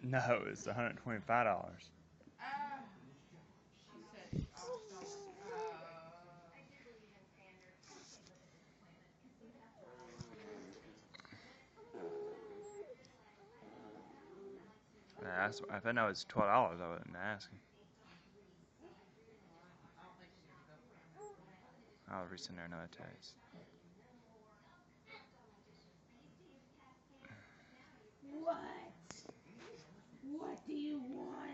No, it's $125. She said, If I know it's $12, I wouldn't ask. I don't think she's gonna go for it. I'll resend her another text. What? What do you want?